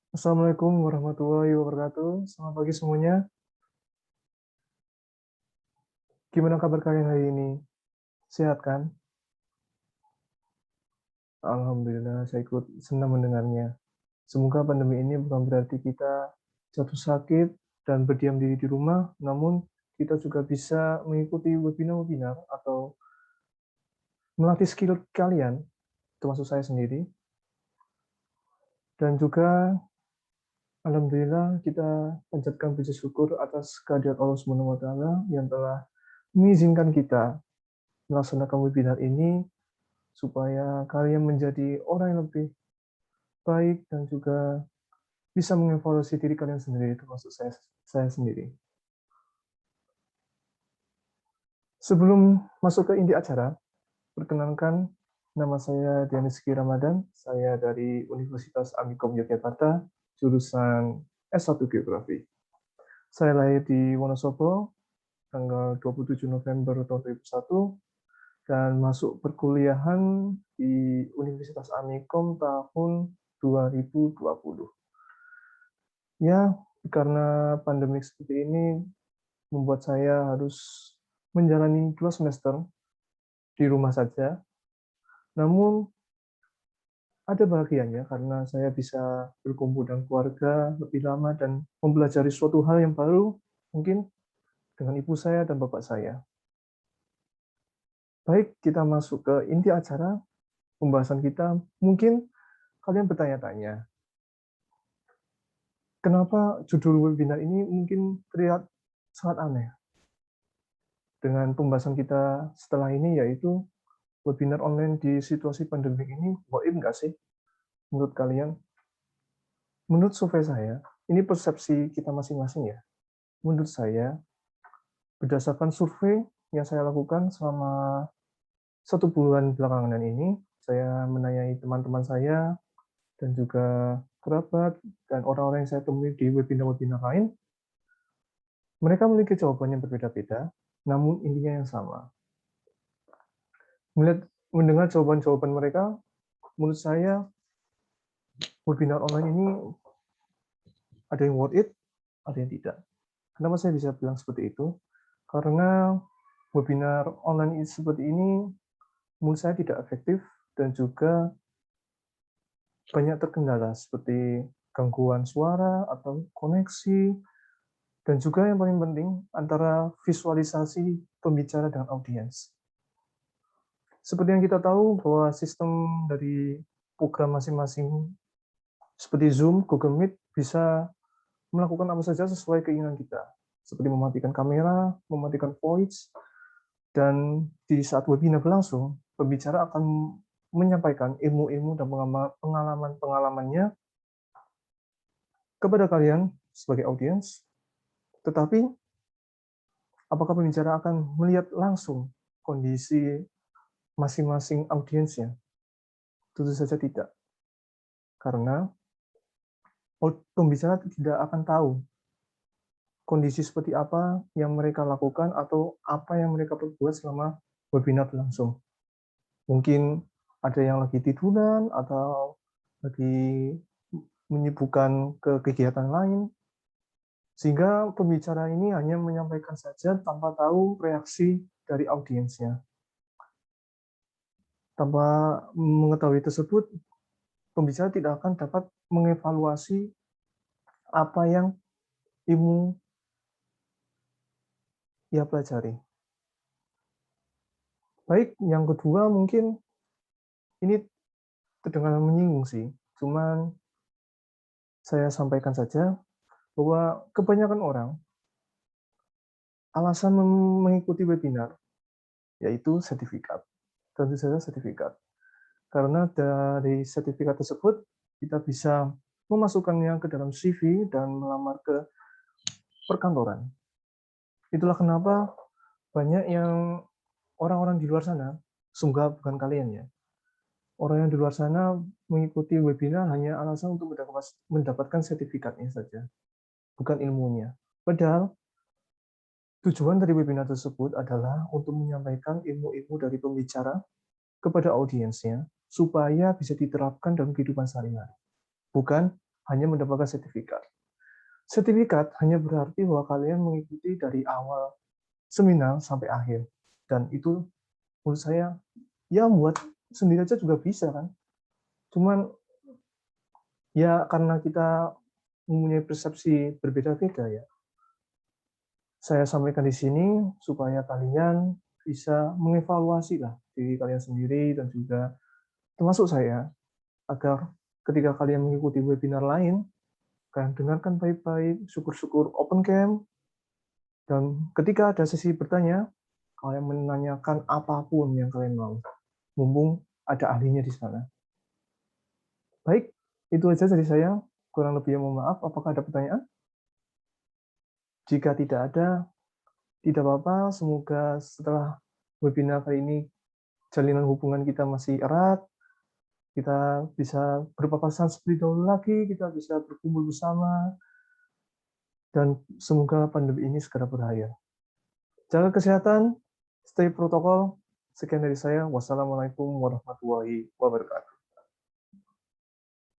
Assalamualaikum warahmatullahi wabarakatuh. Selamat pagi semuanya. Gimana kabar kalian hari ini? Sehat kan? Alhamdulillah, saya ikut senang mendengarnya. Semoga pandemi ini bukan berarti kita jatuh sakit dan berdiam diri di rumah, namun kita juga bisa mengikuti webinar-webinar atau melatih skill kalian, termasuk saya sendiri. Dan juga, alhamdulillah, kita panjatkan puji syukur atas kehadirat Allah Subhanahu wa Ta'ala yang telah mengizinkan kita melaksanakan webinar ini supaya kalian menjadi orang yang lebih baik dan juga bisa mengevaluasi diri kalian sendiri, termasuk saya sendiri. Sebelum masuk ke inti acara, perkenalkan nama saya Dianiski Ramadan, saya dari Universitas Amikom Yogyakarta, jurusan S1 Geografi. Saya lahir di Wonosobo, tanggal 27 November tahun 2001, dan masuk perkuliahan di Universitas Amikom tahun 2020. Ya, karena pandemi seperti ini membuat saya harus menjalani 2 semester di rumah saja. Namun ada bahagianya karena saya bisa berkumpul dengan keluarga lebih lama dan mempelajari suatu hal yang baru, mungkin dengan ibu saya dan bapak saya. Baik, kita masuk ke inti acara pembahasan kita. Mungkin kalian bertanya-tanya, kenapa judul webinar ini mungkin terlihat sangat aneh dengan pembahasan kita setelah ini, yaitu webinar online di situasi pandemi ini goib nggak sih menurut kalian? Menurut survei saya, ini persepsi kita masing-masing ya. Menurut saya, berdasarkan survei yang saya lakukan selama 1 bulan belakangan ini, saya menanyai teman-teman saya dan juga kerabat dan orang-orang yang saya temui di webinar-webinar lain, mereka memiliki jawaban yang berbeda-beda, namun intinya yang sama. Mendengar jawaban-jawaban mereka, menurut saya webinar online ini ada yang worth it, ada yang tidak. Kenapa saya bisa bilang seperti itu? Karena webinar online seperti ini menurut saya tidak efektif dan juga banyak terkendala seperti gangguan suara atau koneksi, dan juga yang paling penting antara visualisasi pembicara dengan audiens. Seperti yang kita tahu bahwa sistem dari program masing-masing seperti Zoom, Google Meet bisa melakukan apa saja sesuai keinginan kita, seperti mematikan kamera, mematikan voice, dan di saat webinar berlangsung, pembicara akan menyampaikan ilmu-ilmu dan pengalaman-pengalamannya kepada kalian sebagai audiens, tetapi apakah pembicara akan melihat langsung kondisi masing-masing audiensnya? Tentu saja tidak, karena pembicara tidak akan tahu kondisi seperti apa yang mereka lakukan atau apa yang mereka perbuat selama webinar berlangsung. Mungkin ada yang lagi tiduran atau lagi menyibukkan ke kegiatan lain, sehingga pembicara ini hanya menyampaikan saja tanpa tahu reaksi dari audiensnya. Tanpa mengetahui tersebut, pembicara tidak akan dapat mengevaluasi apa yang ilmu ia pelajari. Baik, yang kedua mungkin ini terdengar menyinggung sih, cuman saya sampaikan saja bahwa kebanyakan orang alasan mengikuti webinar yaitu sertifikat. Tentu saja sertifikat. Karena dari sertifikat tersebut kita bisa memasukkannya ke dalam CV dan melamar ke perkantoran. Itulah kenapa banyak yang orang-orang di luar sana, semoga bukan kalian ya, orang yang di luar sana mengikuti webinar hanya alasan untuk mendapatkan sertifikatnya saja, bukan ilmunya. Padahal tujuan dari webinar tersebut adalah untuk menyampaikan ilmu-ilmu dari pembicara kepada audiensnya supaya bisa diterapkan dalam kehidupan sehari-hari. Bukan hanya mendapatkan sertifikat. Sertifikat hanya berarti bahwa kalian mengikuti dari awal seminar sampai akhir. Dan itu menurut saya, ya buat sendiri aja juga bisa kan. Cuman ya karena kita mempunyai persepsi berbeda-beda ya. Saya sampaikan di sini supaya kalian bisa mengevaluasi lah diri kalian sendiri dan juga termasuk saya, agar ketika kalian mengikuti webinar lain, kalian dengarkan baik-baik, syukur-syukur open cam, dan ketika ada sesi bertanya, kalian menanyakan apapun yang kalian mau, mumpung ada ahlinya di sana. Baik, itu aja dari saya. Kurang lebih mohon maaf. Apakah ada pertanyaan? Jika tidak ada, tidak apa-apa. Semoga setelah webinar kali ini, jalinan hubungan kita masih erat, kita bisa berpapasan seperti dahulu lagi, kita bisa berkumpul bersama, dan semoga pandemi ini segera berakhir. Jaga kesehatan, stay protokol. Sekian dari saya. Wassalamualaikum warahmatullahi wabarakatuh.